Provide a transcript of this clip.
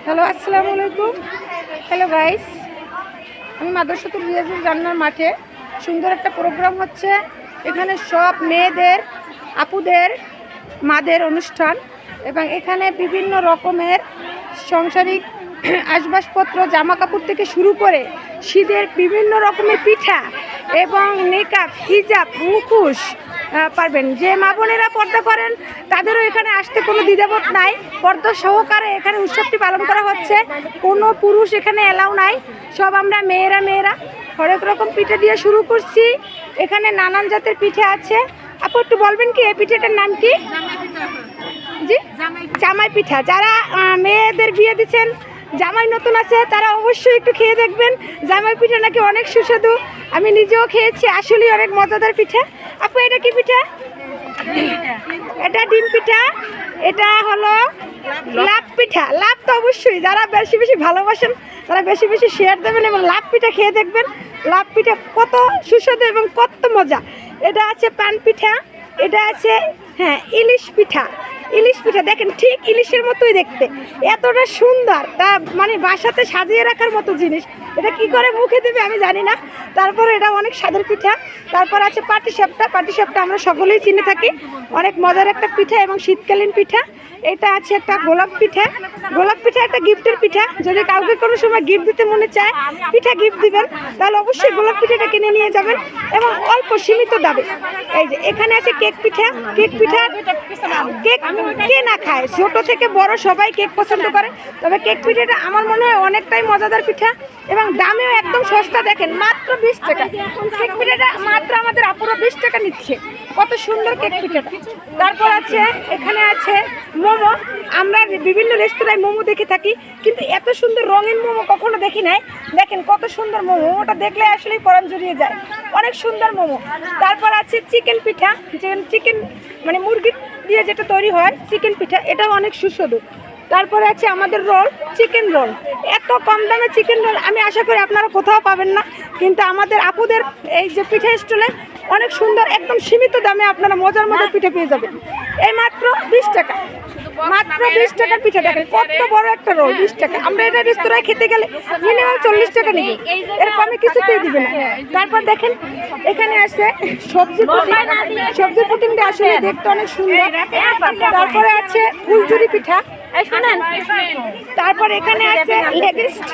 Hello, আসসালামু আলাইকুম। Hello guys, আমি মাদ্রাসাতুল রিয়াজুল জান্নার মাঠে সুন্দর একটা প্রোগ্রাম হচ্ছে। এখানে সব মেয়েদের, আপুদের, মাদের অনুষ্ঠান এবং এখানে বিভিন্ন রকমের সাংসারিক আসবাবপত্র, জামা কাপড় থেকে শুরু করে শীতের বিভিন্ন রকমের পিঠা এবং মেকআপ, হিজাব, মুখোশ পারবেন। যে মা বোনেরা পর্দা করেন তাদেরও এখানে আসতে কোনো দ্বিধাবোধ নাই। পর্দা সহকারে এখানে উৎসবটি পালন করা হচ্ছে। কোনো পুরুষ এখানে এলাও নাই, সব আমরা মেয়েরা হরেক রকম পিঠে দিয়ে শুরু করছি। এখানে নানান জাতের পিঠে আছে। আপু একটু বলবেন কি এই পিঠেটার নাম কি? জি, জামাই পিঠা। যারা মেয়েদের বিয়ে দিচ্ছেন, জামাই নতুন আছে, তারা অবশ্যই একটু খেয়ে দেখবেন। জামাই পিঠা নাকি অনেক সুস্বাদু, আমি নিজেও খেয়েছি, আসলেই অনেক মজাদার পিঠা। আপু এটা কি পিঠা? এটা ডিম পিঠা। এটা হলো লাভ পিঠা। লাভ তো অবশ্যই যারা বেশি বেশি ভালোবাসেন তারা বেশি বেশি শেয়ার দেবেন এবং লাভ পিঠা খেয়ে দেখবেন। লাভ পিঠা কত সুস্বাদু এবং কত মজা। এটা আছে পান পিঠা, এটা আছে ইলিশ পিঠা। ইলিশ পিঠা দেখেন ঠিক ইলিশের মতোই দেখতে, এতটা সুন্দর, তা মানে বাসাতে সাজিয়ে রাখার মতো জিনিস। এটা কি করে মুখে দেবে আমি জানি না। তারপরে এটা অনেক স্বাদের পিঠা। তারপর আছে পাটিসাপটা। পাটিসাপটা আমরা সকলেই চিনে থাকি, অনেক মজার একটা পিঠা এবং শীতকালীন পিঠা। এটা আছে একটা গোলাপ পিঠা। গোলাপ পিঠা একটা গিফটের পিঠা। যদি কাউকে কোনো সময় গিফট দিতে মনে চায়, পিঠা গিফট দিবেন, তাহলে অবশ্যই গোলাপ পিঠাটা কিনে নিয়ে যাবেন এবং অল্প সীমিত দামে। এই যে এখানে আছে কেক পিঠা। কেক পিঠা, কেক কে না খায়, ছোট থেকে বড় সবাই কেক পছন্দ করে। তবে কেক পিঠাটা আমার মনে হয় অনেকটাই মজাদার পিঠা এবং দামেও একদম সস্তা। দেখেন মাত্র 20 টাকা কেক পিঠাটা, মাত্র আমাদের আপুরা 20 টাকা নিচ্ছে। কত সুন্দর কেক পিঠাটা। তারপর আছে এখানে আছে মোমো। আমরা বিভিন্ন রেস্তোরাঁয় মোমো দেখে থাকি, কিন্তু এত সুন্দর রঙিন মোমো কখনো দেখি নাই। দেখেন কত সুন্দর মোমো, মোমোটা দেখলে আসলেই পরাণ জুড়িয়ে যায়, অনেক সুন্দর মোমো। তারপর আছে চিকেন পিঠা, চিকেন মানে মুরগি দিয়ে যেটা তৈরি হয় চিকেন পিঠা, এটাও অনেক সুস্বাদু। তারপরে আছে আমাদের রোল, চিকেন রোল। এত কম দামে চিকেন রোল আমি আশা করি আপনারা কোথাও পাবেন না, কিন্তু আমাদের আপুদের এই যে পিঠা স্টলে অনেক সুন্দর, একদম সীমিত দামে আপনারা মজার মজার পিঠা পেয়ে যাবেন। এই মাত্র 20 টাকা, মাত্র 20 টাকার পিঠা। দেখেন কত বড় একটা রোল, 20 টাকা। আমরা এটা রেস্তোরাঁয় খেতে গেলে মিনিমাম 40 টাকা নিবে, এর কমে কিছুতেই দিবে না। তারপর দেখেন এখানে আছে সবজি পুটিং। সবজি পুটিংটা আসলে দেখতে অনেক সুন্দর। তারপরে আছে ফুলঝুরি পিঠা। তারপর এখানে আছে লেগিস্ট।